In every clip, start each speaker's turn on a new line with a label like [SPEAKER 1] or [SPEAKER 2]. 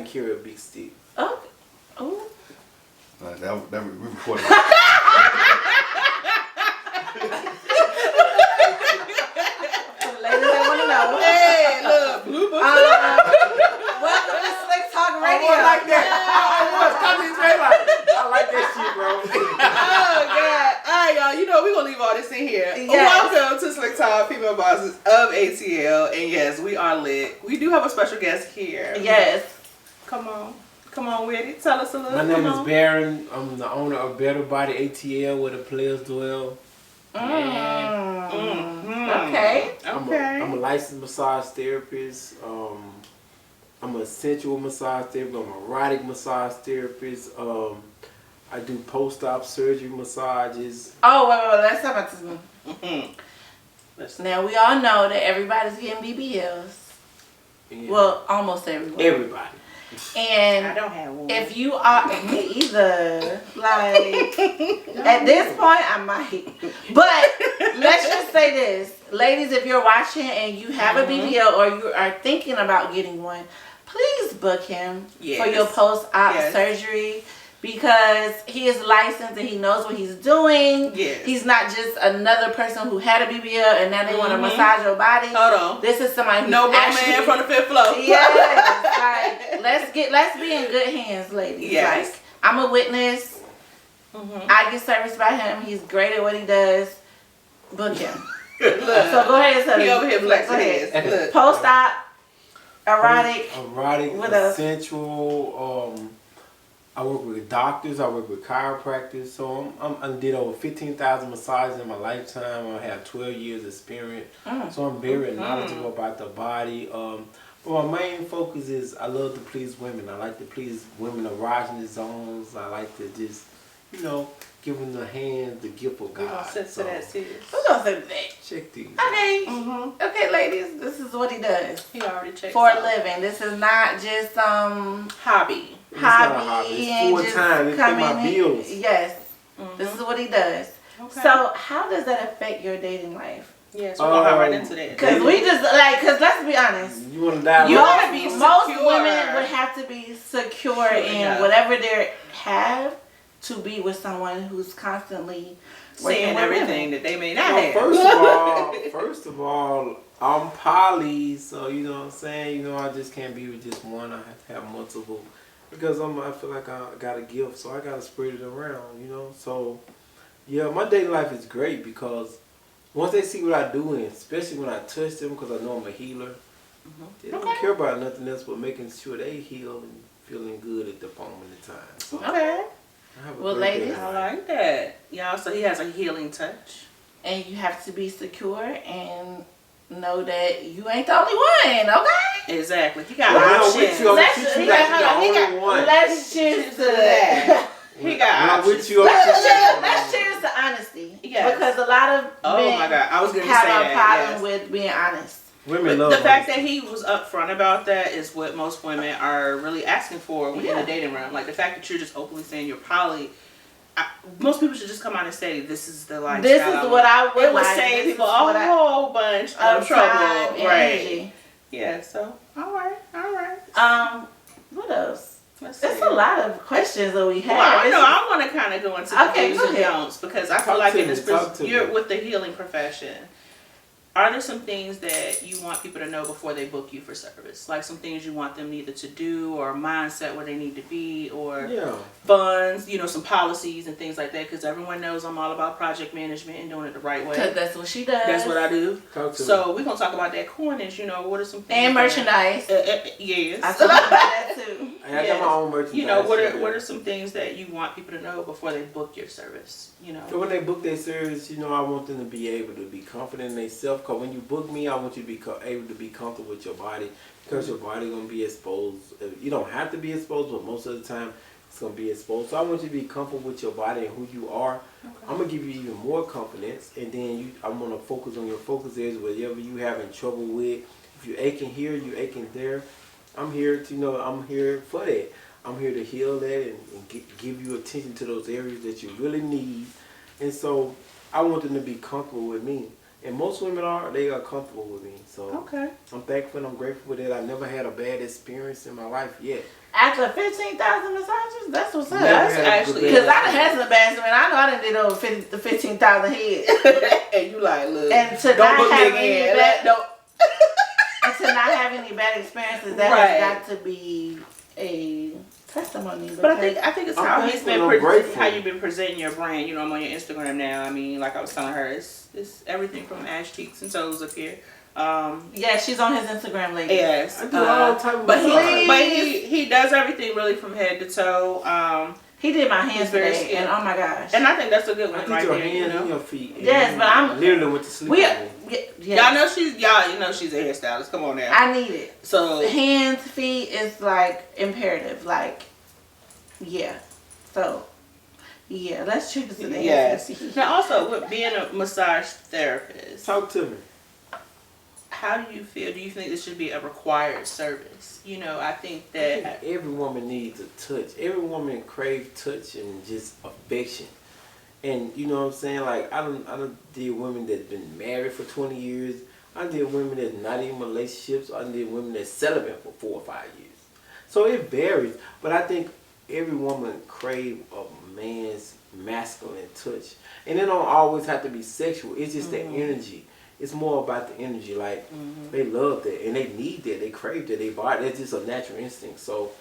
[SPEAKER 1] carry a big stick.
[SPEAKER 2] Oh. Oh.
[SPEAKER 3] That we recorded.
[SPEAKER 2] Ladies, I want to know.
[SPEAKER 4] Hey, look, blooper.
[SPEAKER 2] Welcome to Slick Talk Radio.
[SPEAKER 1] I like that. I like that shit, bro.
[SPEAKER 4] Oh, God. All right, y'all. You know, we're going to leave all this in here.
[SPEAKER 2] Yes.
[SPEAKER 4] Welcome to Slick Talk, Female Bosses of ATL. And yes, we are lit. We do have a special guest here.
[SPEAKER 2] Yes.
[SPEAKER 4] Come on. Come on with it. Tell us a little.
[SPEAKER 1] My name is Baron. I'm the owner of Better Body Atl, where the players dwell.
[SPEAKER 2] Okay.
[SPEAKER 1] I'm a licensed massage therapist. I'm a sensual massage therapist. I'm an erotic massage therapist. I do post-op surgery massages.
[SPEAKER 2] Oh, wait. Let's talk about this. Now, we all know that everybody's getting BBLs.
[SPEAKER 1] Yeah.
[SPEAKER 2] Well, almost everyone.
[SPEAKER 1] Everybody.
[SPEAKER 2] And
[SPEAKER 4] I don't have one.
[SPEAKER 2] if you are, me either. Like, at this point, I might. But let's just say this. Ladies, if you're watching and you have a BBL or you are thinking about getting one, please book him for your post-op surgery. Because he is licensed and he knows what he's doing.
[SPEAKER 4] Yes.
[SPEAKER 2] He's not just another person who had a BBL and now they want to massage your body.
[SPEAKER 4] Hold on.
[SPEAKER 2] This is somebody who's
[SPEAKER 4] no
[SPEAKER 2] actually...
[SPEAKER 4] man from the 5th floor.
[SPEAKER 2] Yes. Like, let's be in good hands, ladies.
[SPEAKER 4] Yes.
[SPEAKER 2] Like, I'm a witness. I get serviced by him. He's great at what he does. Book him.
[SPEAKER 4] Look.
[SPEAKER 2] So go ahead and tell
[SPEAKER 4] He over here flexing his. Look.
[SPEAKER 2] Post-op, erotic,
[SPEAKER 1] with sensual. I work with doctors. I work with chiropractors. So I did over 15,000 massages in my lifetime. I have 12 years experience. So I'm very knowledgeable about the body. But my main focus is I love to please women. I like to please women erogenous zones. I like to just, give them the hand, the gift of God.
[SPEAKER 4] We're going to sit to that serious.
[SPEAKER 2] We're going to sit to that.
[SPEAKER 1] Check these.
[SPEAKER 2] Okay. Okay, ladies. This is what he does.
[SPEAKER 4] He already checked
[SPEAKER 2] for a living. This is not just
[SPEAKER 4] hobby.
[SPEAKER 2] And
[SPEAKER 1] full
[SPEAKER 2] just
[SPEAKER 1] time. It's
[SPEAKER 2] come
[SPEAKER 1] my
[SPEAKER 2] in.
[SPEAKER 1] bills.
[SPEAKER 2] Yes. This is what he does.
[SPEAKER 4] Okay.
[SPEAKER 2] So how does that affect your dating life?
[SPEAKER 4] Yes, we're going to hop right into that.
[SPEAKER 2] Because because let's be honest.
[SPEAKER 1] You want to dive
[SPEAKER 4] You want to be secure.
[SPEAKER 2] Most women would have to be secure in whatever they have to be with someone who's constantly
[SPEAKER 4] saying everything that they may not have.
[SPEAKER 1] First of all, I'm poly, so you know what I'm saying. I just can't be with just one. I have to have multiple because I feel like I got a gift, so I gotta spread it around. So yeah, my dating life is great because once they see what I do, and especially when I touch them, because I know I'm a healer, they don't care about nothing else but making sure they heal and feeling good at the moment in time. So
[SPEAKER 2] well, ladies,
[SPEAKER 4] I like that. Y'all, so he has a healing touch.
[SPEAKER 2] And you have to be secure and know that you ain't the only one, okay?
[SPEAKER 4] Exactly. He got options.
[SPEAKER 2] Let's cheers to that.
[SPEAKER 4] He got options.
[SPEAKER 2] Let's cheers to honesty.
[SPEAKER 4] Yes.
[SPEAKER 2] Because a lot of men
[SPEAKER 4] my God. I was gonna
[SPEAKER 2] have
[SPEAKER 4] say
[SPEAKER 2] a problem with being honest.
[SPEAKER 1] Women love
[SPEAKER 4] the fact that he was upfront about that is what most women are really asking for in the dating realm. Like the fact that you're just openly saying you're poly. Most people should just come out and say, this is the lifestyle.
[SPEAKER 2] This is what I would
[SPEAKER 4] It would save people a whole bunch of trouble. Right. Yeah, so, all right.
[SPEAKER 2] What else? It's a lot of questions that we have.
[SPEAKER 4] Well, I want to kind of go into the do's and don'ts because I feel like in this you're with the healing profession. Are there some things that you want people to know before they book you for service? Like some things you want them either to do or a mindset where they need to be or funds, some policies and things like that. Because everyone knows I'm all about project management and doing it the right way.
[SPEAKER 2] Because that's what she does.
[SPEAKER 4] That's what I do. So we're going to talk about that coinage, what are some things.
[SPEAKER 2] And merchandise.
[SPEAKER 4] Yes.
[SPEAKER 2] I talk about that too.
[SPEAKER 1] I got my own merchandise.
[SPEAKER 4] What are some things that you want people to know before they book your service?
[SPEAKER 1] So when they book their service, I want them to be able to be confident in themselves. Because when you book me, I want you to be able to be comfortable with your body. Because your body going to be exposed. You don't have to be exposed, but most of the time it's going to be exposed. So I want you to be comfortable with your body and who you are. Okay. I'm going to give you even more confidence. And then I'm going to focus on your focus areas, whatever you having trouble with. If you're aching here, you're aching there. I'm here to, I'm here for that. I'm here to heal that and give you attention to those areas that you really need. And so I want them to be comfortable with me. And most women they are comfortable with me. So
[SPEAKER 4] Okay.
[SPEAKER 1] I'm thankful and I'm grateful for that. I never had a bad experience in my life yet.
[SPEAKER 2] After 15,000 massages, that's what's up.
[SPEAKER 1] Never
[SPEAKER 4] That's
[SPEAKER 1] had a
[SPEAKER 4] actually-
[SPEAKER 1] good
[SPEAKER 2] Because I
[SPEAKER 1] bad
[SPEAKER 2] done had some embarrassment. I know I done did over 15,000 heads.
[SPEAKER 4] And you like, look,
[SPEAKER 2] And to
[SPEAKER 4] don't
[SPEAKER 2] not
[SPEAKER 4] look
[SPEAKER 2] have
[SPEAKER 4] me
[SPEAKER 2] any
[SPEAKER 4] again.
[SPEAKER 2] bad,
[SPEAKER 4] Don't.
[SPEAKER 2] and to not have any bad experiences, that
[SPEAKER 4] Right.
[SPEAKER 2] has got to be a testimony.
[SPEAKER 4] But I
[SPEAKER 2] because-
[SPEAKER 4] think it's
[SPEAKER 1] I'm
[SPEAKER 4] how
[SPEAKER 1] thankful and I'm grateful.
[SPEAKER 4] how you've been presenting your brand. You know, I'm on your Instagram now. I mean, like I was telling her, it's everything from ass cheeks and toes up here.
[SPEAKER 2] yeah, she's on his Instagram, lady.
[SPEAKER 4] Yes,
[SPEAKER 1] I do all type of
[SPEAKER 4] but
[SPEAKER 1] massages.
[SPEAKER 4] he does everything really from head to toe.
[SPEAKER 2] He did my hands
[SPEAKER 4] He's very
[SPEAKER 2] today, and
[SPEAKER 4] skilled.
[SPEAKER 2] oh my gosh.
[SPEAKER 4] And I think that's a good
[SPEAKER 1] I
[SPEAKER 4] one
[SPEAKER 1] did
[SPEAKER 4] right
[SPEAKER 1] your
[SPEAKER 4] there. You
[SPEAKER 1] hands and
[SPEAKER 4] know,
[SPEAKER 1] your feet. And
[SPEAKER 2] Yes,
[SPEAKER 1] you
[SPEAKER 2] but I'm-
[SPEAKER 1] literally went to sleep.
[SPEAKER 2] we,
[SPEAKER 1] on me.
[SPEAKER 2] yeah,
[SPEAKER 4] y'all know she's a hairstylist. Come on now.
[SPEAKER 2] I need it.
[SPEAKER 4] So
[SPEAKER 2] Hands, feet is like imperative. Like, yeah. So, yeah, let's check this today.
[SPEAKER 4] yes. Now also with being a massage therapist,
[SPEAKER 1] Talk to me.
[SPEAKER 4] how do you feel? Do you think this should be a required service? You know, I think
[SPEAKER 1] I
[SPEAKER 4] that
[SPEAKER 1] think every woman needs a touch. Every woman crave touch and just affection. And you know what I'm saying? Like I don't deal with women that's been married for 20 years. I deal with women that's not even in relationships. I deal with women that's celibate for 4 or 5 years. So it varies. But I think every woman crave a man's masculine touch. And it don't always have to be sexual. It's just the energy. It's more about the energy. Like they love that and they need that. They crave that. They body. That's just a natural instinct. So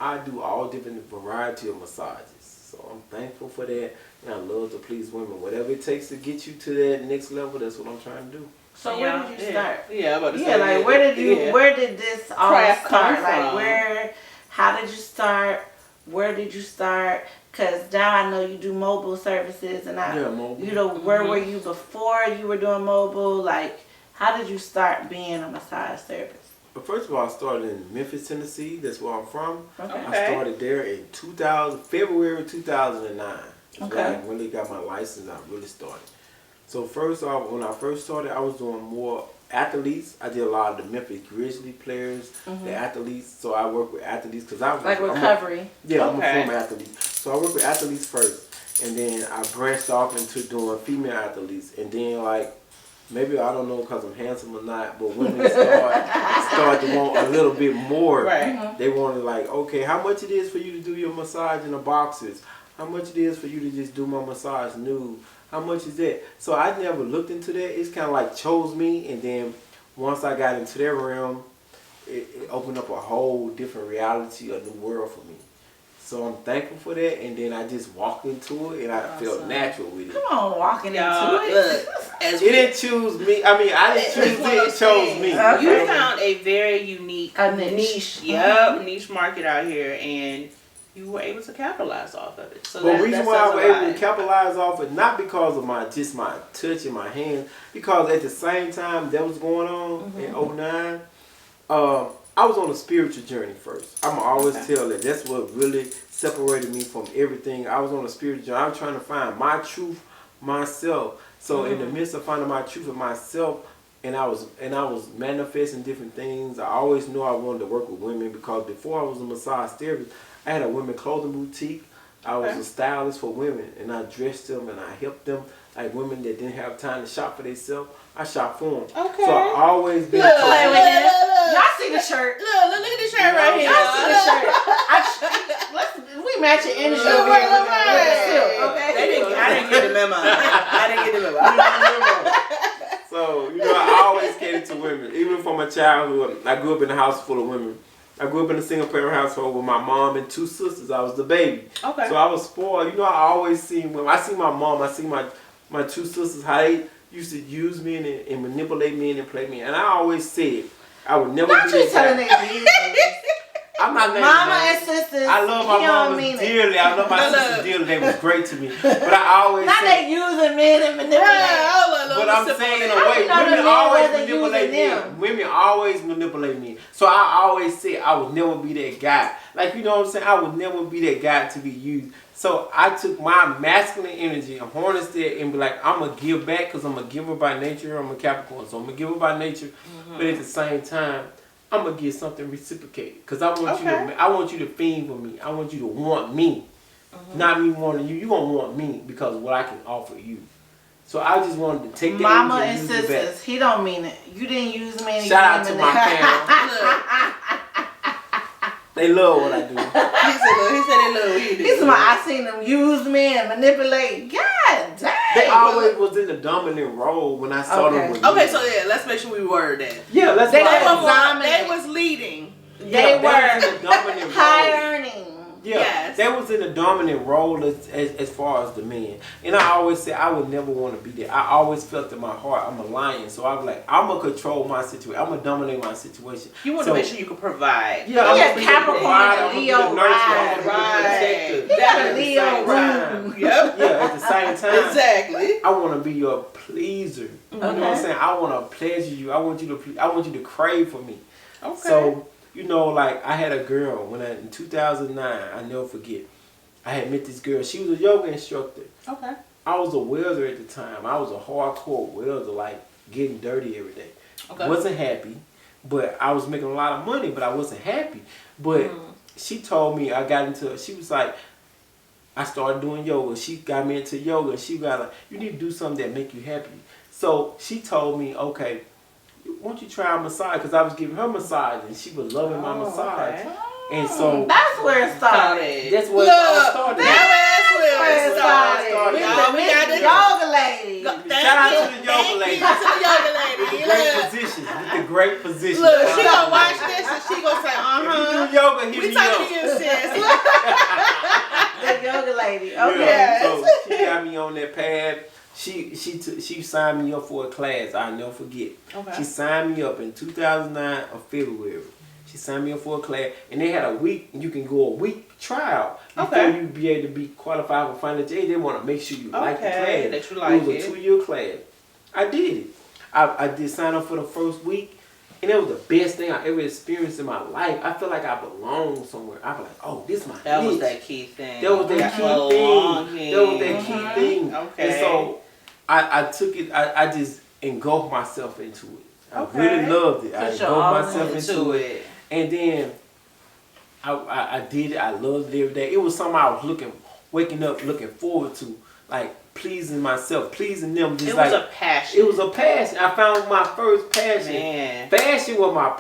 [SPEAKER 1] I do all different variety of massages. So I'm thankful for that. And I love to please women. Whatever it takes to get you to that next level, that's what I'm trying to do.
[SPEAKER 2] So where did you start?
[SPEAKER 4] Yeah, I'm about to
[SPEAKER 2] Yeah,
[SPEAKER 4] say,
[SPEAKER 2] like where did this all
[SPEAKER 4] Craft come
[SPEAKER 2] start? Like
[SPEAKER 4] from?
[SPEAKER 2] how did you start? Where did you start? Cause now I know you do mobile services, and
[SPEAKER 1] mobile.
[SPEAKER 2] you know, where were you before you were doing mobile? Like, how did you start being a massage therapist?
[SPEAKER 1] But first of all, I started in Memphis, Tennessee. That's where I'm from.
[SPEAKER 2] Okay.
[SPEAKER 1] I started there in February 2009. That's when I really got my license. I really started. So first off, when I first started, I was doing more athletes. I did a lot of the Memphis Grizzlies players, the athletes. So I work with athletes because I was
[SPEAKER 2] Like recovery.
[SPEAKER 1] I'm a former athlete. So I work with athletes first, and then I branched off into doing female athletes, and then like maybe I don't know because I'm handsome or not, but women start to want a little bit more.
[SPEAKER 4] Right.
[SPEAKER 1] They wanted like, okay, how much it is for you to do your massage in the boxes? How much it is for you to just do my massage nude? How much is that? So I never looked into that. It's kind of like chose me, and then once I got into that realm, it opened up a whole different reality, a new world for me. So I'm thankful for that, and then I just walked into it, and I felt natural with it.
[SPEAKER 2] Come on, walking
[SPEAKER 4] Y'all,
[SPEAKER 2] into it.
[SPEAKER 4] look, as
[SPEAKER 1] It didn't choose me. I mean, I didn't choose it. It chose me.
[SPEAKER 2] Okay.
[SPEAKER 4] You found a very unique
[SPEAKER 2] A niche.
[SPEAKER 4] niche market out here, and you were able to capitalize off of it. So
[SPEAKER 1] But the
[SPEAKER 4] that
[SPEAKER 1] reason why I
[SPEAKER 4] says
[SPEAKER 1] was
[SPEAKER 4] a
[SPEAKER 1] able
[SPEAKER 4] lot.
[SPEAKER 1] to capitalize off it, not because of my touch in my hand, because at the same time that was going on in 2009, I was on a spiritual journey first. I'm always tell that. That's what really separated me from everything. I was on a spiritual journey. I was trying to find my truth, myself. So in the midst of finding my truth of myself, and I was manifesting different things. I always knew I wanted to work with women because before I was a massage therapist, I had a women clothing boutique. I was a stylist for women, and I dressed them and I helped them, like women that didn't have time to shop for themselves. I shop for them.
[SPEAKER 4] Okay.
[SPEAKER 1] So I always been.
[SPEAKER 2] Y'all see the shirt.
[SPEAKER 4] Look at the shirt right here.
[SPEAKER 2] Y'all see the shirt. We match your energy over here with the okay?
[SPEAKER 4] I didn't get the memo. I didn't get the memo.
[SPEAKER 1] So, I always catered to women. Even from my childhood, I grew up in a house full of women. I grew up in a single parent household with my mom and 2 sisters. I was the baby.
[SPEAKER 4] Okay.
[SPEAKER 1] So I was spoiled. I always seen women. I see my mom, I see my 2 sisters, how they used to use me and manipulate me and play me. And I always said, I would never
[SPEAKER 2] Not
[SPEAKER 1] be
[SPEAKER 2] you telling
[SPEAKER 1] that guy. I'm not naming
[SPEAKER 2] Mama
[SPEAKER 1] names.
[SPEAKER 2] and sisters.
[SPEAKER 1] I love my mama dearly. I love my
[SPEAKER 4] Look.
[SPEAKER 1] sisters dearly. They was great to me. But I always
[SPEAKER 2] Not
[SPEAKER 1] say,
[SPEAKER 2] they using men and manipulating.
[SPEAKER 1] but I'm saying in a way,
[SPEAKER 2] How you know
[SPEAKER 1] women
[SPEAKER 2] the
[SPEAKER 1] always
[SPEAKER 2] men wasn't
[SPEAKER 1] manipulate
[SPEAKER 2] using
[SPEAKER 1] me.
[SPEAKER 2] them?
[SPEAKER 1] Women always manipulate me. So I always say I would never be that guy. Like, you know what I'm saying? I would never be that guy to be used. So I took my masculine energy and harnessed it and be like, I'm going to give back because I'm a giver by nature. I'm a Capricorn, so I'm a giver by nature. But at the same time, I'm going to get something reciprocated because I want you to fiend for me. I want you to want me. Not me wanting you. You're going to want me because of what I can offer you. So I just wanted to take the
[SPEAKER 2] Mama
[SPEAKER 1] energy
[SPEAKER 2] and
[SPEAKER 1] use it back.
[SPEAKER 2] sisters, he don't mean it. You didn't use me.
[SPEAKER 1] Shout out to my parents. They love what I do.
[SPEAKER 4] He said they love what he did.
[SPEAKER 2] This is why I seen them use me and manipulate. God dang.
[SPEAKER 1] They always was in the dominant role when I saw them with
[SPEAKER 4] Okay,
[SPEAKER 1] me.
[SPEAKER 4] so yeah, let's make sure we word that.
[SPEAKER 1] Yeah, let's
[SPEAKER 2] They
[SPEAKER 1] like,
[SPEAKER 2] were dominant.
[SPEAKER 4] They was leading.
[SPEAKER 2] They
[SPEAKER 1] was
[SPEAKER 2] were
[SPEAKER 1] in the dominant
[SPEAKER 2] high
[SPEAKER 1] role.
[SPEAKER 2] earning.
[SPEAKER 1] Yeah,
[SPEAKER 4] Yes.
[SPEAKER 1] they was in the dominant role as far as the men. And I always said I would never want to be there. I always felt in my heart I'm a lion. So I was like, I'm going to control my situation. I'm going to dominate my situation.
[SPEAKER 4] You want to make sure you can provide.
[SPEAKER 1] Yeah,
[SPEAKER 2] He
[SPEAKER 1] I'm
[SPEAKER 2] a
[SPEAKER 1] gonna be the
[SPEAKER 2] Capricorn
[SPEAKER 1] provider,
[SPEAKER 2] and
[SPEAKER 1] I'm
[SPEAKER 2] Leo
[SPEAKER 1] gonna be the nurturer, I'm gonna be the
[SPEAKER 4] Right.
[SPEAKER 1] protector.
[SPEAKER 2] He got a
[SPEAKER 1] At the
[SPEAKER 2] Leo
[SPEAKER 1] same time.
[SPEAKER 2] room.
[SPEAKER 4] Yep.
[SPEAKER 1] Yeah, at the same time.
[SPEAKER 4] Exactly.
[SPEAKER 1] I want to be your pleaser. You know what I'm saying? I want to pleasure you. I want you to crave for me.
[SPEAKER 4] Okay.
[SPEAKER 1] So, you know, like I had a girl when in 2009, I never forget. I had met this girl. She was a yoga instructor.
[SPEAKER 4] Okay.
[SPEAKER 1] I was a welder at the time. I was a hardcore welder, like getting dirty every day.
[SPEAKER 4] Okay.
[SPEAKER 1] Wasn't happy, but I was making a lot of money, but I wasn't happy. But she told me she was like, I started doing yoga. She got me into yoga. She got like, you need to do something that make you happy. So she told me, okay, why don't you try a massage? Because I was giving her massage and she was loving my massage.
[SPEAKER 4] Okay.
[SPEAKER 1] And so
[SPEAKER 2] That's where it started.
[SPEAKER 1] that's where it all started.
[SPEAKER 4] That's where
[SPEAKER 2] Where it started.
[SPEAKER 4] Y'all, we got
[SPEAKER 2] This
[SPEAKER 4] the
[SPEAKER 2] yoga lady.
[SPEAKER 1] Shout out to the yoga lady.
[SPEAKER 4] To the yoga lady.
[SPEAKER 1] With the great position. With the great position.
[SPEAKER 4] Look, she gonna watch this and she gonna say,
[SPEAKER 1] If you
[SPEAKER 4] uh-huh.
[SPEAKER 1] do yoga, hit
[SPEAKER 4] We
[SPEAKER 1] me
[SPEAKER 4] talking
[SPEAKER 1] up.
[SPEAKER 4] to you, sis.
[SPEAKER 2] The yoga lady.
[SPEAKER 1] Yeah,
[SPEAKER 2] Okay.
[SPEAKER 1] so she got me on that path. She signed me up for a class. I'll never forget.
[SPEAKER 4] Okay.
[SPEAKER 1] She signed me up in 2009 of February. She signed me up for a class, and they had a week. You can go a week trial before you be able to be qualified for financial aid. They want to make sure you like the class.
[SPEAKER 4] That you like
[SPEAKER 1] it was a 2-year class. I did it. I did sign up for the first week, and it was the best thing I ever experienced in my life. I felt like I belonged somewhere. I was like, oh, this is my
[SPEAKER 4] That was
[SPEAKER 1] niche.
[SPEAKER 4] that key thing.
[SPEAKER 1] That was that key thing. That was that key thing.
[SPEAKER 4] Okay.
[SPEAKER 1] And so I took it. I just engulfed myself into it. I
[SPEAKER 4] Okay.
[SPEAKER 1] really loved it. I
[SPEAKER 2] Put your
[SPEAKER 1] engulfed
[SPEAKER 2] all
[SPEAKER 1] myself into it. And then I did it. I loved it every day. It was something I was waking up looking forward to, like pleasing myself, pleasing them. Just
[SPEAKER 4] It
[SPEAKER 1] like,
[SPEAKER 4] was a passion.
[SPEAKER 1] It was a passion. I found my first passion.
[SPEAKER 4] Man.
[SPEAKER 1] Fashion was my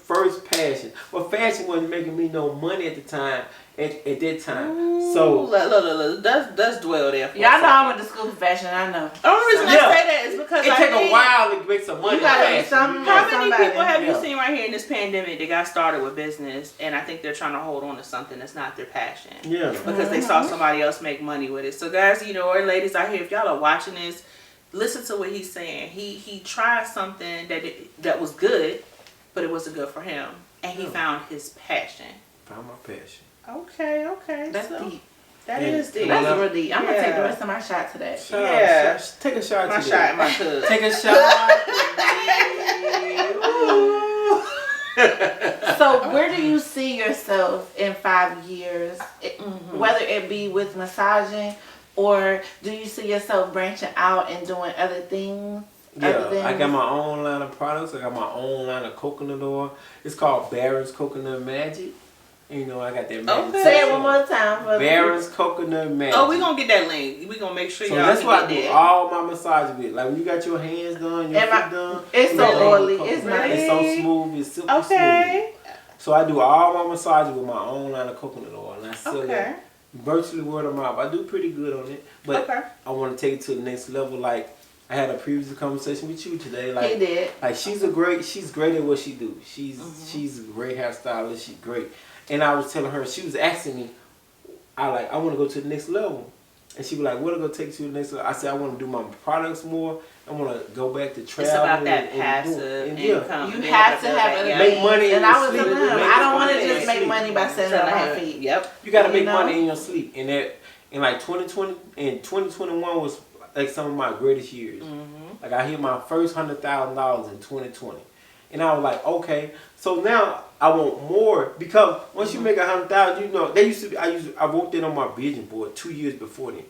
[SPEAKER 1] first passion. But fashion wasn't making me no money at the time. At that time. So
[SPEAKER 4] Look. Let's dwell there for
[SPEAKER 2] Y'all
[SPEAKER 4] a
[SPEAKER 2] know I
[SPEAKER 4] second.
[SPEAKER 2] went to school for fashion. I know.
[SPEAKER 4] The only reason I say that is because
[SPEAKER 1] it take a while to make some money.
[SPEAKER 2] You gotta
[SPEAKER 1] in
[SPEAKER 2] be
[SPEAKER 1] fashion.
[SPEAKER 2] something.
[SPEAKER 4] How many
[SPEAKER 2] Somebody.
[SPEAKER 4] people have you
[SPEAKER 1] Yeah.
[SPEAKER 4] seen right here in this pandemic that got started with business and I think they're trying to hold on to something that's not their passion?
[SPEAKER 1] Yeah.
[SPEAKER 4] Because they saw somebody else make money with it. So guys, or ladies out here, if y'all are watching this, listen to what he's saying. He tried something that was good, but it wasn't good for him. And he found his passion.
[SPEAKER 1] Found my passion.
[SPEAKER 4] Okay.
[SPEAKER 2] That's
[SPEAKER 4] so
[SPEAKER 2] deep.
[SPEAKER 4] That
[SPEAKER 1] Yeah.
[SPEAKER 4] is deep.
[SPEAKER 2] That's real deep. I'm gonna take the
[SPEAKER 4] Yeah.
[SPEAKER 2] rest of my shot today.
[SPEAKER 4] Yeah.
[SPEAKER 1] Take a shot
[SPEAKER 4] My
[SPEAKER 1] today.
[SPEAKER 4] shot and my cup.
[SPEAKER 1] Take a shot. Ooh.
[SPEAKER 2] So where do you see yourself in 5 years? Whether it be with massaging, or do you see yourself branching out and doing other things?
[SPEAKER 1] Yeah, I got my own line of products. I got my own line of coconut oil. It's called Barron's Coconut Magic. I got that magic.
[SPEAKER 4] Okay.
[SPEAKER 2] Say it one more time. For
[SPEAKER 1] Barron's Coconut Magic.
[SPEAKER 4] Oh, we gonna get that link. We gonna make sure
[SPEAKER 1] So
[SPEAKER 4] y'all
[SPEAKER 1] that's what I
[SPEAKER 4] can
[SPEAKER 1] do
[SPEAKER 4] get that.
[SPEAKER 1] all my massages with. Like when you got your hands done, your
[SPEAKER 2] And
[SPEAKER 1] feet done.
[SPEAKER 2] it's
[SPEAKER 1] you
[SPEAKER 2] so
[SPEAKER 1] got
[SPEAKER 2] oily.
[SPEAKER 1] coconut.
[SPEAKER 2] It's nice.
[SPEAKER 1] It's so smooth. It's super smooth.
[SPEAKER 4] Okay.
[SPEAKER 1] So I do all my massages with my own line of coconut oil, and I sell
[SPEAKER 4] Okay.
[SPEAKER 1] it virtually word of mouth. I do pretty good on it, but
[SPEAKER 4] Okay.
[SPEAKER 1] I want to take it to the next level. Like I had a previous conversation with you today. Like
[SPEAKER 2] He did.
[SPEAKER 1] Like she's great at what she do. She's a great hairstylist. She's great. And I was telling her, she was asking me, I want to go to the next level. And she was like, what'll go take you to the next level? I said, I want to do my products more. I want to go back to travel.
[SPEAKER 4] It's about that
[SPEAKER 1] and
[SPEAKER 4] passive
[SPEAKER 1] yeah.
[SPEAKER 4] income.
[SPEAKER 2] You
[SPEAKER 4] being
[SPEAKER 2] have to
[SPEAKER 4] able
[SPEAKER 2] have
[SPEAKER 4] build
[SPEAKER 2] other
[SPEAKER 4] that,
[SPEAKER 1] Make money in
[SPEAKER 2] And
[SPEAKER 1] your
[SPEAKER 2] I was
[SPEAKER 1] sleep.
[SPEAKER 2] telling him,
[SPEAKER 1] Make
[SPEAKER 2] I don't want to
[SPEAKER 1] money in
[SPEAKER 2] just
[SPEAKER 1] your
[SPEAKER 2] make
[SPEAKER 1] sleep.
[SPEAKER 2] money by sitting on my feet.
[SPEAKER 4] Yep.
[SPEAKER 1] You got to make
[SPEAKER 2] You know?
[SPEAKER 1] money in your sleep. And that, in like 2020, and 2021 was like some of my greatest years. Like I hit my first $100,000 in 2020. And I was like, okay. So now I want more, because once you make $100,000, they used to be, I wrote that on my vision board 2 years before then.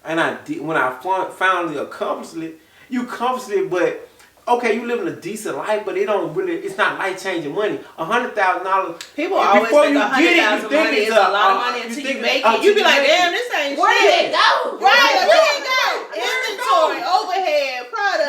[SPEAKER 1] And I did, when I finally accomplished it, you accomplished it, but okay, you living a decent life, but it's not life-changing money. $100,000.
[SPEAKER 4] People always
[SPEAKER 1] before
[SPEAKER 4] think
[SPEAKER 1] you get it,
[SPEAKER 4] $100,000
[SPEAKER 1] you think
[SPEAKER 4] money
[SPEAKER 1] it's
[SPEAKER 4] is a lot of money until you make it. You be like, damn, this ain't
[SPEAKER 2] Where
[SPEAKER 4] shit.
[SPEAKER 2] did it go?
[SPEAKER 4] Right, where it go? Inventory, overhead,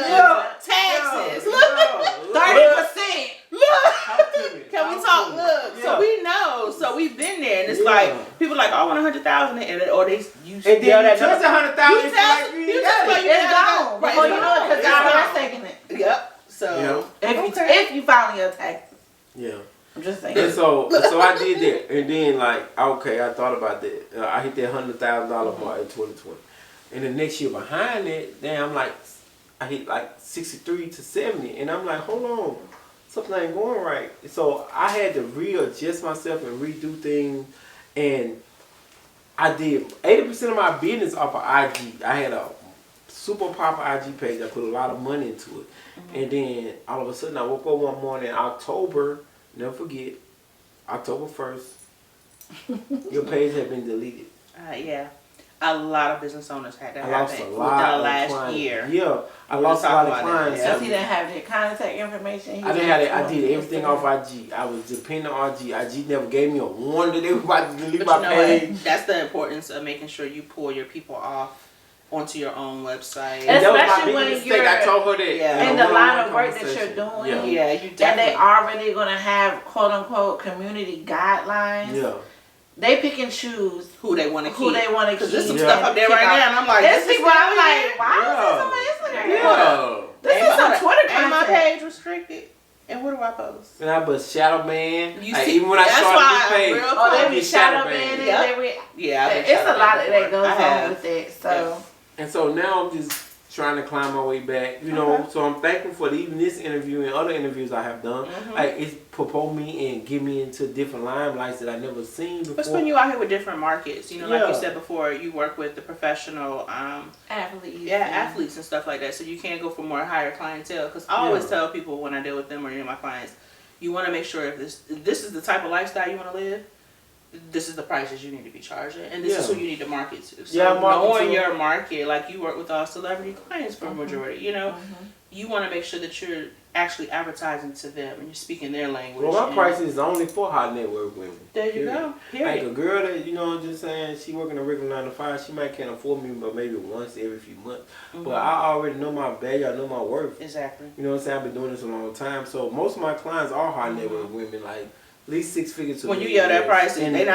[SPEAKER 4] taxes.
[SPEAKER 1] Look.
[SPEAKER 2] 30%.
[SPEAKER 4] Look. Can we talk? Look.
[SPEAKER 1] Yeah.
[SPEAKER 4] So we know. So we've been there, and it's like people are like, oh, I want 100,000, or they use.
[SPEAKER 1] And then you touch 100,000,
[SPEAKER 4] you tell
[SPEAKER 2] It's gone. Before you know it, because y'all taking it.
[SPEAKER 4] Yep. So
[SPEAKER 2] if you finally your taxes.
[SPEAKER 1] Yeah.
[SPEAKER 2] I'm just saying.
[SPEAKER 1] And so I did that, and then like I thought about that. I hit that $100,000 mark in 2020, and the next year behind it, I'm like, I hit like 63 to 70, and I'm like, hold on, something ain't going right. So I had to readjust myself and redo things, and I did 80% of my business off of IG. I had a super popular IG page. I put a lot of money into it, and then all of a sudden I woke up one morning in October. Never forget, October 1st, your page had been deleted.
[SPEAKER 4] Yeah. A lot of business owners had that
[SPEAKER 1] I lost
[SPEAKER 4] happen
[SPEAKER 1] a lot of
[SPEAKER 4] last
[SPEAKER 1] clients.
[SPEAKER 4] year.
[SPEAKER 1] Yeah, I lost a lot of
[SPEAKER 4] about
[SPEAKER 1] clients.
[SPEAKER 2] Because he didn't have their contact information.
[SPEAKER 1] I didn't have that. I did everything off IG. I was dependent on IG. IG never gave me a warning that they were about to delete my page.
[SPEAKER 4] That's the importance of making sure you pull your people off onto your own website.
[SPEAKER 1] And that was my
[SPEAKER 2] Especially
[SPEAKER 1] biggest
[SPEAKER 2] when
[SPEAKER 1] mistake.
[SPEAKER 2] you're
[SPEAKER 1] I told her that.
[SPEAKER 2] in the line of work that you're doing.
[SPEAKER 4] Yeah, you definitely.
[SPEAKER 2] And they already going to have quote unquote community guidelines.
[SPEAKER 1] Yeah.
[SPEAKER 2] They pick and choose
[SPEAKER 4] who they want to keep.
[SPEAKER 2] Because
[SPEAKER 4] there's some stuff up there right now, and I'm like,
[SPEAKER 2] there's
[SPEAKER 4] this
[SPEAKER 2] people I'm like, why
[SPEAKER 1] Yeah.
[SPEAKER 2] is this on my Instagram?
[SPEAKER 1] Yeah.
[SPEAKER 2] This is some Twitter
[SPEAKER 4] Ain't my
[SPEAKER 2] content.
[SPEAKER 4] page restricted? And what do I post?
[SPEAKER 1] And I was shadow ban.
[SPEAKER 4] You
[SPEAKER 1] Like,
[SPEAKER 4] see,
[SPEAKER 1] even when I
[SPEAKER 4] that's
[SPEAKER 1] started
[SPEAKER 4] why
[SPEAKER 1] this page,
[SPEAKER 4] I'm real
[SPEAKER 2] Oh, they
[SPEAKER 1] I
[SPEAKER 2] be
[SPEAKER 1] get
[SPEAKER 2] shadow
[SPEAKER 1] banned.
[SPEAKER 2] banning.
[SPEAKER 4] Yep. Yeah, I've been
[SPEAKER 2] It's a
[SPEAKER 4] shadow
[SPEAKER 2] lot
[SPEAKER 4] banned
[SPEAKER 2] that goes
[SPEAKER 4] before. I
[SPEAKER 2] on
[SPEAKER 4] have.
[SPEAKER 2] with it. So.
[SPEAKER 1] And so now I'm just trying to climb my way back, you know. So I'm thankful for even this interview and other interviews I have done. Like it's propelled me and get me into different limelights that I never seen before.
[SPEAKER 4] It's when you out here with different markets, you know, like you
[SPEAKER 1] Yeah.
[SPEAKER 4] said before, you work with the professional
[SPEAKER 2] Athletes.
[SPEAKER 4] athletes and stuff like that. So you can't go for more higher clientele. Because I always tell people when I deal with them or any of my clients, you want to make sure if this is the type of lifestyle you want to live, this is the prices you need to be charging, and this is who you need to market to. So knowing your market, like you work with all celebrity clients for a majority, you know, you want to make sure that you're actually advertising to them and you're speaking their language.
[SPEAKER 1] Well, my price is only for high net worth women.
[SPEAKER 4] There you go.
[SPEAKER 1] Like a girl that, you know, just saying she working a regular 9 to 5, she might can't afford me, but maybe once every few months. But I already know my value, I know my worth.
[SPEAKER 4] Exactly.
[SPEAKER 1] You know what I'm saying? I've been doing this a long time, so most of my clients are high net worth women, like at least 6 figures.
[SPEAKER 4] When you yell that price, they ain't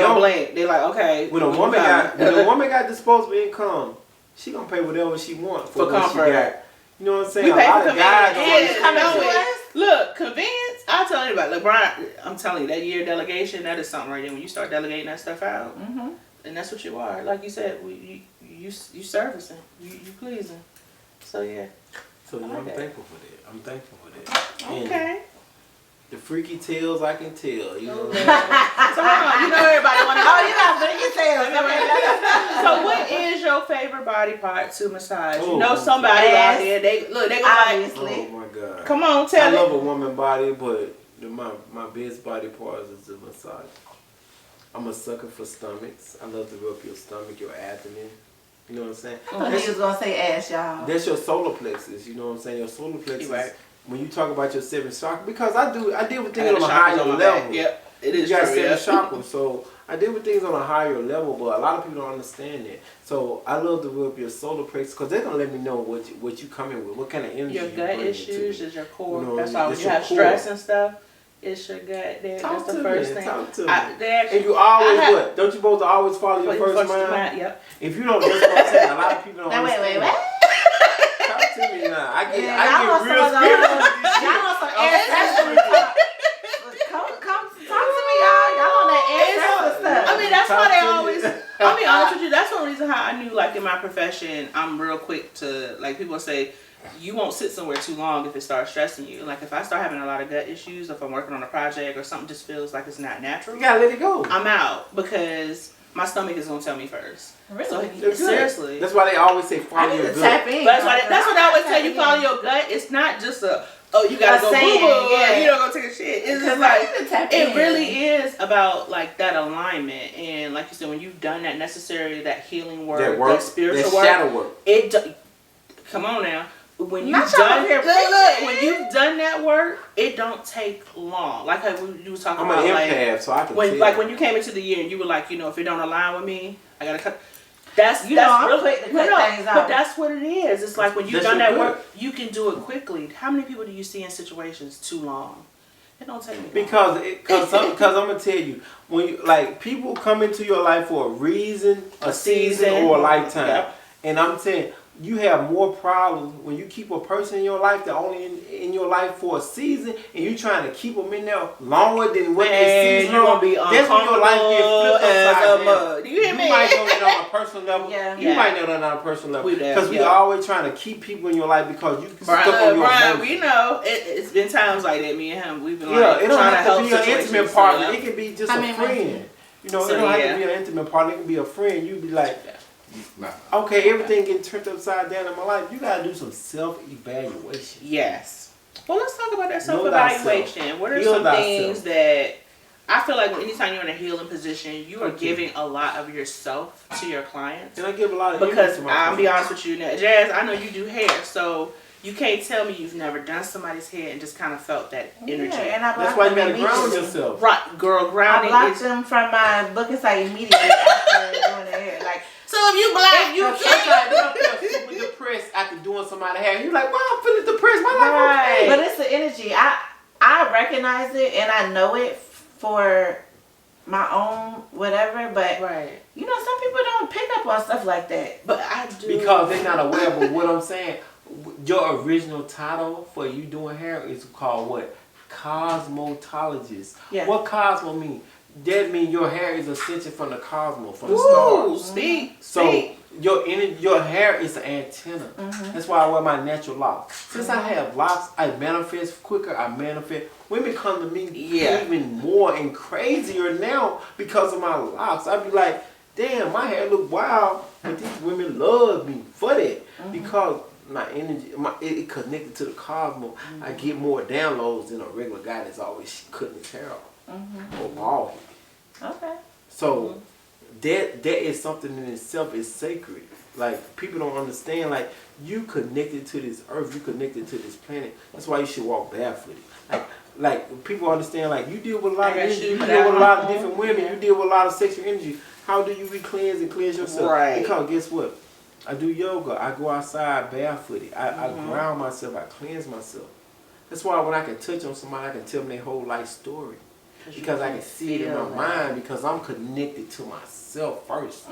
[SPEAKER 4] gonna blink. They like, okay.
[SPEAKER 1] When a woman got disposable income, she gonna pay whatever she want for what
[SPEAKER 4] comfort.
[SPEAKER 1] she got. You know what I'm saying?
[SPEAKER 4] We
[SPEAKER 1] A
[SPEAKER 4] pay
[SPEAKER 1] lot
[SPEAKER 4] for
[SPEAKER 1] of guys
[SPEAKER 4] convenience. Look, convenience. I tell anybody. Look, Brian, I'm telling you, that year delegation, that is something right there. When you start delegating that stuff out, and that's what you are. Like you said, you servicing, you pleasing. So yeah.
[SPEAKER 1] So yeah, I'm thankful for that. I'm thankful for that.
[SPEAKER 4] Okay.
[SPEAKER 1] And the freaky tales I can tell, you know.
[SPEAKER 4] So you know everybody want to know.
[SPEAKER 2] Oh, you got freaky tales.
[SPEAKER 4] So what is your favorite body part to massage?
[SPEAKER 1] Oh,
[SPEAKER 4] you know somebody out there. They go
[SPEAKER 2] obviously.
[SPEAKER 1] Oh my God.
[SPEAKER 4] Come on,
[SPEAKER 1] I
[SPEAKER 4] tell
[SPEAKER 1] love
[SPEAKER 4] it.
[SPEAKER 1] a woman body, but my best body part is the massage. I'm a sucker for stomachs. I love to rub your stomach, your abdomen. You know what I'm saying?
[SPEAKER 2] I thought he was gonna say ass, y'all.
[SPEAKER 1] That's your solar plexus. You know what I'm saying? Your solar plexus.
[SPEAKER 4] Right.
[SPEAKER 1] When you talk about your 7 chakras, because I deal with things on a higher level.
[SPEAKER 4] Yep, it is
[SPEAKER 1] You got
[SPEAKER 4] true.
[SPEAKER 1] 7 chakras, so I deal with things on a higher level, but a lot of people don't understand that. So I love to rub your solar plexus because they're gonna let me know what you coming with, what kind of energy
[SPEAKER 4] Your
[SPEAKER 1] you
[SPEAKER 4] gut
[SPEAKER 1] bring
[SPEAKER 4] issues
[SPEAKER 1] into
[SPEAKER 4] is your core.
[SPEAKER 1] You know,
[SPEAKER 4] That's all. When
[SPEAKER 1] it's
[SPEAKER 4] you
[SPEAKER 1] your
[SPEAKER 4] have
[SPEAKER 1] core.
[SPEAKER 4] stress and stuff, it's your gut. That's
[SPEAKER 1] Talk
[SPEAKER 4] the
[SPEAKER 1] to
[SPEAKER 4] first
[SPEAKER 1] me.
[SPEAKER 4] thing.
[SPEAKER 1] Talk to me.
[SPEAKER 4] And
[SPEAKER 1] you always what? Don't you supposed to always follow your first mind?
[SPEAKER 4] Yep.
[SPEAKER 1] If you don't, that's what I'm saying. A lot of people don't
[SPEAKER 2] Now,
[SPEAKER 1] understand.
[SPEAKER 2] wait.
[SPEAKER 1] Talk to me now. I get
[SPEAKER 2] y'all
[SPEAKER 1] real
[SPEAKER 2] want
[SPEAKER 1] spiritual with this shit.
[SPEAKER 2] Y'all want some ancestry talk. Come talk to me, y'all. Y'all on that ancestry stuff.
[SPEAKER 4] I mean, that's why they always. I'll be honest with you. That's one reason how I knew, like in my profession, I'm real quick to like people say, you won't sit somewhere too long if it starts stressing you. Like if I start having a lot of gut issues, if I'm working on a project or something just feels like it's not natural,
[SPEAKER 1] You gotta let it go.
[SPEAKER 4] I'm out because my stomach is gonna tell me first.
[SPEAKER 2] Really?
[SPEAKER 4] So, seriously.
[SPEAKER 1] That's why they always say follow your gut.
[SPEAKER 2] Tap in.
[SPEAKER 4] That's what I always tell you. Follow your gut. It's not just you gotta go boo boo.
[SPEAKER 2] Yeah.
[SPEAKER 4] You don't go take a shit. It's just like
[SPEAKER 2] it
[SPEAKER 4] really is about like that alignment and like you said, when you've done that necessary, that healing work, that spiritual work,
[SPEAKER 1] shadow work.
[SPEAKER 4] Come on now. When
[SPEAKER 2] Not
[SPEAKER 4] you've done
[SPEAKER 2] look,
[SPEAKER 4] when you've done that work, it don't take long. Like how you was talking
[SPEAKER 1] I'm
[SPEAKER 4] about,
[SPEAKER 1] an
[SPEAKER 4] like
[SPEAKER 1] empath, so I can
[SPEAKER 4] when
[SPEAKER 1] tell.
[SPEAKER 4] like when you came into the year and you were like, you know, if it don't align with me, I gotta cut. That's
[SPEAKER 2] I'm
[SPEAKER 4] real,
[SPEAKER 2] quick to cut things off.
[SPEAKER 4] But that's what it is. It's like when you've
[SPEAKER 1] That's
[SPEAKER 4] done
[SPEAKER 1] your
[SPEAKER 4] that
[SPEAKER 1] good.
[SPEAKER 4] work, you can do it quickly. How many people do you see in situations too long? It don't take me long.
[SPEAKER 1] Because I'm gonna tell you, when you like people come into your life for a reason, a season, or a lifetime,
[SPEAKER 4] Yep.
[SPEAKER 1] and I'm saying you have more problems when you keep a person in your life that only in your life for a season, and you trying to keep them in there longer than what they season.
[SPEAKER 4] You're gonna be
[SPEAKER 1] That's when your life get flipped upside down.
[SPEAKER 4] Do you hear me?
[SPEAKER 1] You might know that on a personal level.
[SPEAKER 2] Yeah.
[SPEAKER 1] You might know that on a personal level.
[SPEAKER 4] We do,
[SPEAKER 1] Because we
[SPEAKER 4] yeah.
[SPEAKER 1] always trying to keep people in your life because you stuck on your
[SPEAKER 4] Brian,
[SPEAKER 1] emotions.
[SPEAKER 4] we know it's been times like that. Me and him, we've been
[SPEAKER 1] Yeah,
[SPEAKER 4] like
[SPEAKER 1] it don't
[SPEAKER 4] trying to
[SPEAKER 1] have
[SPEAKER 4] help
[SPEAKER 1] to be an
[SPEAKER 4] situations,
[SPEAKER 1] intimate partner.
[SPEAKER 4] yeah.
[SPEAKER 1] It can be just
[SPEAKER 2] I
[SPEAKER 1] a
[SPEAKER 2] mean,
[SPEAKER 1] friend. You know,
[SPEAKER 4] So,
[SPEAKER 1] it don't have
[SPEAKER 4] yeah.
[SPEAKER 1] to be an intimate partner. It can be a friend. You be like,
[SPEAKER 3] Nah.
[SPEAKER 1] okay, everything getting turned upside down in my life. You gotta do some self-evaluation.
[SPEAKER 4] Yes. Well, let's talk about that
[SPEAKER 1] Know
[SPEAKER 4] self-evaluation.
[SPEAKER 1] thyself.
[SPEAKER 4] What are
[SPEAKER 1] Heal
[SPEAKER 4] some
[SPEAKER 1] thyself.
[SPEAKER 4] things that I feel like anytime you're in a healing position, you are
[SPEAKER 1] Okay.
[SPEAKER 4] giving a lot of yourself to your clients.
[SPEAKER 1] And I give a lot of
[SPEAKER 4] Because
[SPEAKER 1] energy to my
[SPEAKER 4] I'll be
[SPEAKER 1] clients.
[SPEAKER 4] honest with you now, Jazz, I know you do hair, so you can't tell me you've never done somebody's hair and just kind of felt that energy.
[SPEAKER 2] Yeah, and I
[SPEAKER 1] That's
[SPEAKER 2] blocked
[SPEAKER 1] why you
[SPEAKER 2] them
[SPEAKER 1] gotta ground
[SPEAKER 2] immediately.
[SPEAKER 1] yourself.
[SPEAKER 4] Right, girl,
[SPEAKER 2] I
[SPEAKER 4] grounding
[SPEAKER 2] blocked
[SPEAKER 4] is.
[SPEAKER 2] them from my booking site immediately after doing their hair. Like,
[SPEAKER 4] So if you black, you
[SPEAKER 1] Sometimes you don't feel super depressed after doing somebody's hair. You're like, wow, I'm feeling depressed. My life okay.
[SPEAKER 2] but it's the energy. I recognize it and I know it for my own whatever. But
[SPEAKER 4] Right.
[SPEAKER 2] you know, some people don't pick up on stuff like that.
[SPEAKER 4] But I do.
[SPEAKER 1] Because they're not aware. But what I'm saying, your original title for you doing hair is called what? Cosmotologists.
[SPEAKER 2] Yeah.
[SPEAKER 1] What cosmo mean? That means your hair is ascension from the cosmos, from the
[SPEAKER 4] Ooh,
[SPEAKER 1] stars.
[SPEAKER 4] speak.
[SPEAKER 1] So
[SPEAKER 4] speak.
[SPEAKER 1] your hair is an antenna. That's why I wear my natural locks. Since I have locks, I manifest quicker. I manifest. Women come to me
[SPEAKER 4] Yeah.
[SPEAKER 1] even more and crazier now because of my locks. I be like, damn, my hair look wild, but these women love me for that because my energy, it connected to the cosmos. I get more downloads than a regular guy that's always cutting his hair off or bald.
[SPEAKER 2] Okay.
[SPEAKER 1] So that is something in itself is sacred. Like people don't understand. Like you connected to this earth, you connected to this planet. That's why you should walk barefooted. Like people understand. Like you deal with a lot of energy. You deal with a lot of different women. You deal with a lot of sexual energy. How do you cleanse and cleanse yourself?
[SPEAKER 4] Right.
[SPEAKER 1] Because guess what? I do yoga. I go outside barefooted. I ground myself. I cleanse myself. That's why when I can touch on somebody, I can tell them their whole life story. Because I can see it in my mind because I'm connected to myself first.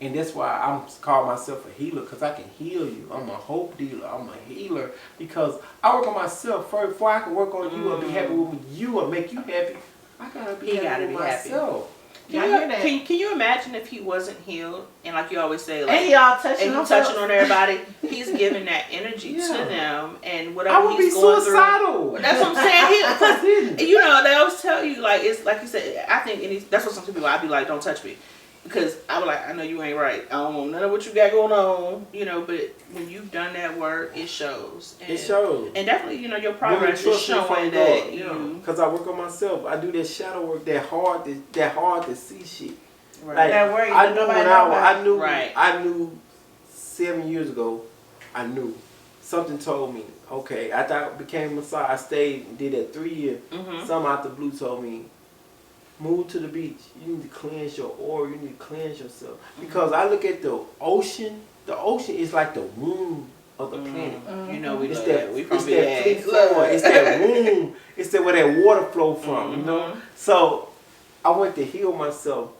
[SPEAKER 1] And that's why I'm call myself a healer because I can heal you. I'm a hope dealer. I'm a healer because I work on myself first before I can work on you or be happy with you or make you happy. I gotta be happy with myself.
[SPEAKER 4] Can you imagine if he wasn't healed and like you always say, like,
[SPEAKER 2] And y'all touching
[SPEAKER 4] and
[SPEAKER 2] on
[SPEAKER 4] you touching on everybody, he's giving that energy to them and whatever
[SPEAKER 1] I would be
[SPEAKER 4] he's going
[SPEAKER 1] suicidal.
[SPEAKER 4] through. That's what I'm saying. You know, they always tell you like it's like you said. I think that's what some people. I'd be like, don't touch me. Because I was like, I know you ain't right. I don't want none of what you got going on, you know. But when you've done that work, it shows. And,
[SPEAKER 1] It shows.
[SPEAKER 4] and definitely, you know, your progress is
[SPEAKER 1] Trust me
[SPEAKER 4] showing
[SPEAKER 1] from
[SPEAKER 4] that
[SPEAKER 1] God,
[SPEAKER 4] you.
[SPEAKER 1] because I work on myself. I do that shadow work, that hard to see shit.
[SPEAKER 4] Right.
[SPEAKER 1] Like,
[SPEAKER 2] That work,
[SPEAKER 1] I knew
[SPEAKER 2] nobody
[SPEAKER 1] when
[SPEAKER 2] know about.
[SPEAKER 1] I knew 7 years ago. I knew something told me. Okay, after I became a Messiah, I stayed and did that 3 years. Something out the blue told me, move to the beach. You need to cleanse your aura. You need to cleanse yourself. Because I look at the ocean. The ocean is like the womb of the planet.
[SPEAKER 4] You know, we
[SPEAKER 1] It's
[SPEAKER 4] love
[SPEAKER 1] that.
[SPEAKER 4] that. We
[SPEAKER 1] It's
[SPEAKER 4] from
[SPEAKER 1] that free
[SPEAKER 4] VA.
[SPEAKER 1] flow. It's that womb. It's that where that water flow from. You know. So I went to heal myself,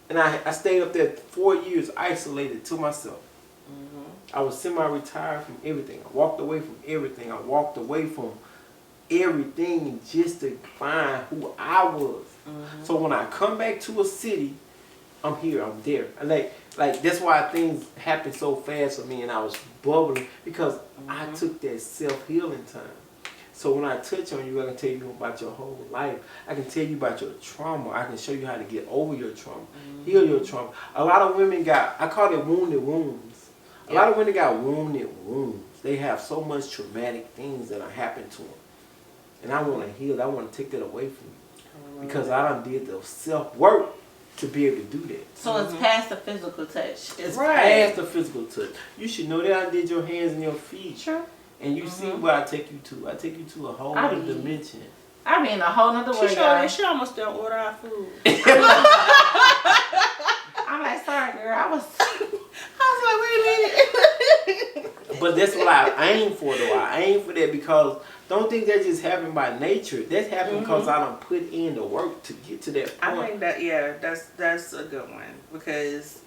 [SPEAKER 1] and I stayed up there 4 years isolated to myself. I was semi-retired from everything. I walked away from everything. I walked away from everything just to find who I was. So when I come back to a city, I'm here, I'm there. And like that's why things happen so fast for me and I was bubbling because I took that self-healing time. So when I touch on you, I can tell you about your whole life. I can tell you about your trauma. I can show you how to get over your trauma, heal your trauma. A lot of women I call it wounded wombs. A lot of women got wounded wombs. They have so much traumatic things that happened to them. And I want to heal. I want to take that away from you. Because I done did the self-work to be able to do that.
[SPEAKER 2] So it's past the physical touch.
[SPEAKER 1] It's past the physical touch. You should know that I did your hands and your feet.
[SPEAKER 2] Sure.
[SPEAKER 1] And you see where I take you to. I take you to a whole other dimension.
[SPEAKER 2] I mean, a whole nother way.
[SPEAKER 4] She almost don't order our food.
[SPEAKER 2] I'm like, sorry, girl. girl. I was
[SPEAKER 4] like, wait a minute.
[SPEAKER 1] But that's what I aim for, though. I aim for that because don't think that just happened by nature. That's happened because I done put in the work to get to that point.
[SPEAKER 4] I think that's a good one because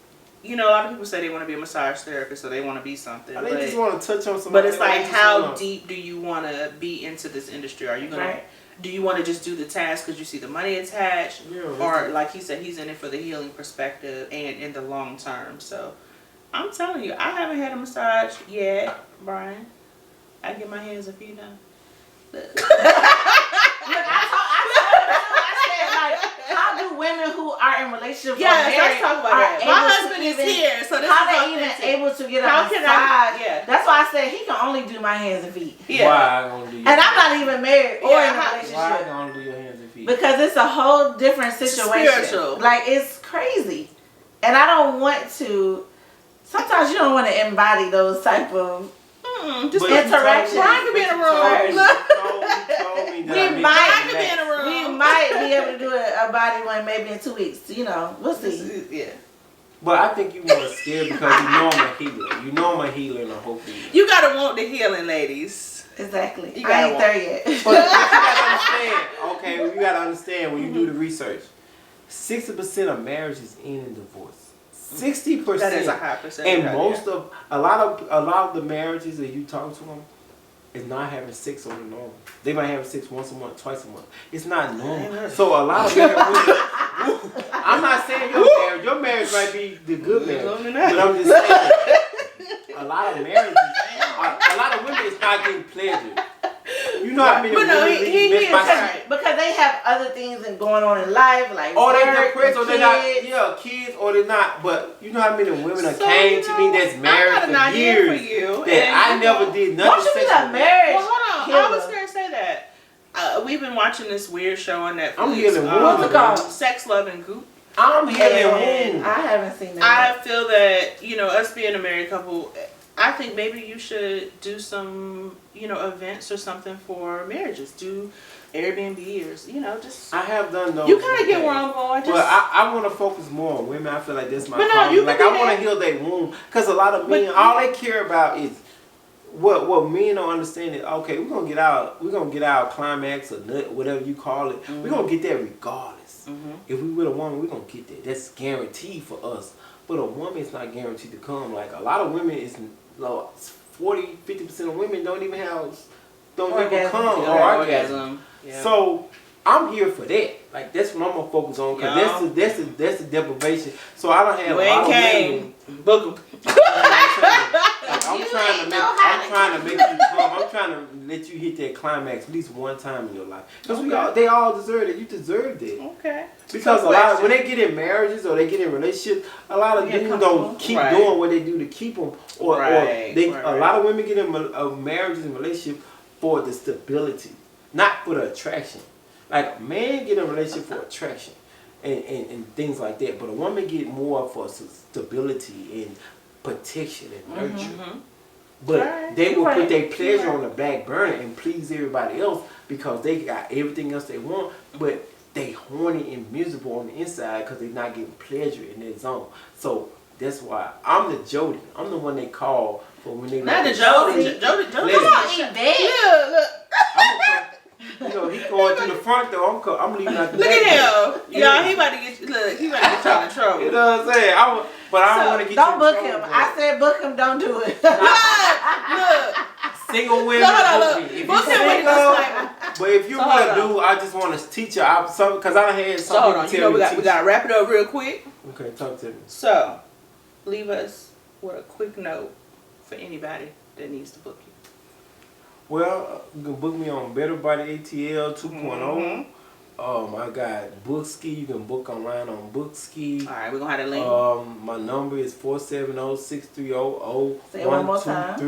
[SPEAKER 4] you know a lot of people say they want to be a massage therapist or they want to be something.
[SPEAKER 1] They just want to touch on somebody.
[SPEAKER 4] But it's like, how deep do you want to be into this industry? Are you gonna?
[SPEAKER 2] Right.
[SPEAKER 4] Do you want to just do the task because you see the money attached, or like he said, he's in it for the healing perspective and in the long term? So, I'm telling you, I haven't had a massage yet, Brian. I get my hands and feet done.
[SPEAKER 2] How do women who are in relationships
[SPEAKER 4] let's talk about that. My husband is here, so this
[SPEAKER 2] how
[SPEAKER 4] is
[SPEAKER 2] they even able to get a
[SPEAKER 4] How
[SPEAKER 2] massage?
[SPEAKER 4] can I? Yeah.
[SPEAKER 2] That's why I said he can only do my hands and feet.
[SPEAKER 4] Yeah.
[SPEAKER 1] Why I gonna do your
[SPEAKER 2] And I'm not even married or in a relationship.
[SPEAKER 1] Why I gonna do your hands and feet?
[SPEAKER 2] Because it's a whole different situation.
[SPEAKER 4] Spiritual.
[SPEAKER 2] Like, it's crazy. And I don't want to. Sometimes you don't want to embody those type of
[SPEAKER 4] just
[SPEAKER 2] interaction.
[SPEAKER 4] Brian could be in a room.
[SPEAKER 2] We might be able to do a body one maybe in 2 weeks. You know, we'll see.
[SPEAKER 4] Yeah.
[SPEAKER 1] But I think you more scared because you know I'm a healer. You know I'm a healer and a hope healer.
[SPEAKER 4] You gotta want the healing, ladies.
[SPEAKER 2] Exactly.
[SPEAKER 4] You
[SPEAKER 2] I ain't there yet.
[SPEAKER 1] But you gotta understand. Okay, you gotta understand when you do the research. 60% of marriages end in divorce. 60%.
[SPEAKER 4] That is a high percentage.
[SPEAKER 1] And a lot of the marriages that you talk to them is not having sex on the normal. They might have sex once a month, twice a month. It's not normal. So a lot of married women. I'm not saying your marriage might be the good marriage, but I'm just saying a lot of marriages, a lot of women is not getting pleasure. You know what I mean?
[SPEAKER 4] But no, he is right.
[SPEAKER 2] Because they have other things going on in life, like
[SPEAKER 1] or
[SPEAKER 2] work,
[SPEAKER 1] they depressed, or
[SPEAKER 2] kids.
[SPEAKER 1] they're not, kids, or they're not. But you know how many women that came to me that's married for years that I never did nothing.
[SPEAKER 2] Won't you be a marriage?
[SPEAKER 4] Well, hold on. I was going to say that. We've been watching this weird show on Netflix.
[SPEAKER 1] I'm healing wounds.
[SPEAKER 2] What's it called?
[SPEAKER 4] Sex, Love, and Goop.
[SPEAKER 1] I'm healing wounds.
[SPEAKER 2] I haven't seen that.
[SPEAKER 4] I feel that, us being a married couple, I think maybe you should do some, events or something for marriages. Do Airbnb or, just.
[SPEAKER 1] I have done those.
[SPEAKER 4] You kind of get where I'm going.
[SPEAKER 1] But I want to focus more on women. I feel like that's my
[SPEAKER 4] but
[SPEAKER 1] problem.
[SPEAKER 4] No,
[SPEAKER 1] like I want to heal their wound because a lot of men, all they care about is what men don't understand is okay. We're gonna get our climax or nut, whatever you call it. We're gonna get that regardless. If we with a woman, we're gonna get that. That's guaranteed for us. But a woman is not guaranteed to come. Like a lot of women is 40-50% of women don't even ever come or orgasm. Yeah. So I'm here for that. Like that's what I'm gonna focus on because that's the deprivation. So I don't have a lot of women.
[SPEAKER 4] Book them.
[SPEAKER 1] I'm trying to make you come. I'm trying to let you hit that climax at least one time in your life. Because they all deserve it. You deserve it.
[SPEAKER 4] Okay.
[SPEAKER 1] Because a lot of, when they get in marriages or they get in relationships, a lot of dudes don't keep doing what they do to keep them. A lot of women get in marriages and relationships for the stability, not for the attraction. Like a man get in a relationship for attraction and things like that, but a woman get more for stability and protection and nurture. But they will put their pleasure on the back burner and please everybody else because they got everything else they want, but they horny and miserable on the inside because they're not getting pleasure in their zone. So that's why I'm the Jody. I'm the one they call for when they
[SPEAKER 4] not the Jody. Jody. Come on, eat that. Look.
[SPEAKER 1] He going to the front door. I'm leaving out the
[SPEAKER 4] back. Look at him.
[SPEAKER 1] Yeah.
[SPEAKER 4] He about to get y'all in trouble.
[SPEAKER 1] You know what I'm saying? I don't want to get
[SPEAKER 2] don't book him. I said book him. Don't do it.
[SPEAKER 4] Look.
[SPEAKER 1] Single women.
[SPEAKER 4] Book him with disclaimer.
[SPEAKER 1] But if you want to do, I just want to teach you something because I had something.
[SPEAKER 4] Hold on. We got to wrap it up real quick.
[SPEAKER 1] Okay, talk to me.
[SPEAKER 4] So, leave us with a quick note for anybody that needs to book you.
[SPEAKER 1] Well, you can book me on Better Body Atl 2.0. I got Bookski. You can book online on Bookski.
[SPEAKER 4] All right, we're going to have the link.
[SPEAKER 1] My number is 470-630-0123.
[SPEAKER 2] Say it one more time.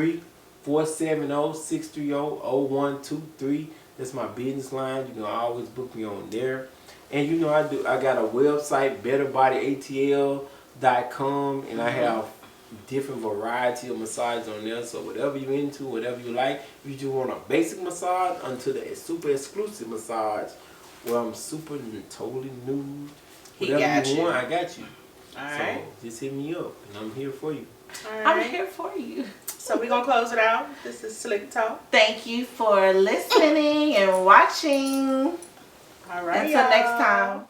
[SPEAKER 1] 470-630-0123. That's my business line. You can always book me on there. And I got a website, betterbodyatl.com, and I have different variety of massages on there. So whatever you're into, whatever you like, if you just want a basic massage until the super exclusive massage where I'm super and totally nude. Whatever you want, I got you.
[SPEAKER 4] Alright.
[SPEAKER 1] So just hit me up and I'm here for you.
[SPEAKER 2] I'm here for you.
[SPEAKER 4] So we're going to close it out. This is Slick Talk.
[SPEAKER 2] Thank you for listening and watching.
[SPEAKER 4] All right.
[SPEAKER 2] Until next time.